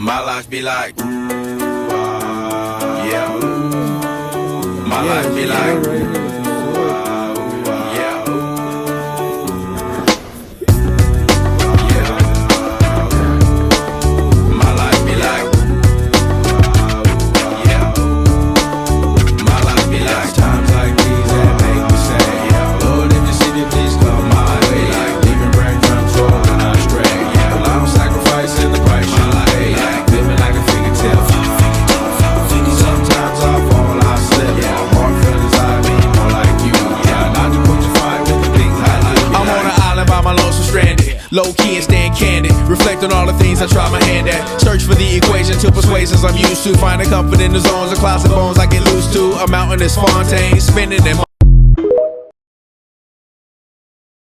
My life be like, yeah. My life be like, yeah. My life be like, yeah. My life be like, times like these that make me say, Lord, if you see me, please come my way. Like leaving breadcrumbs rolling on stray. Yeah, well, I'm sacrificing the price you pay. Like living like a fingertip. Sometimes I fall, I slip. Yeah, more feelings I mean, more like you. Yeah, not to put you fire with the things I do. I'm on an island by my lonesome stranded. Low key and staying candid. Reflect on all the things I try my hand at. Search for the equation to persuasions I'm used to. Finding comfort in the zones of closet bones I get loose to. A mountain is Fontaine, spinning in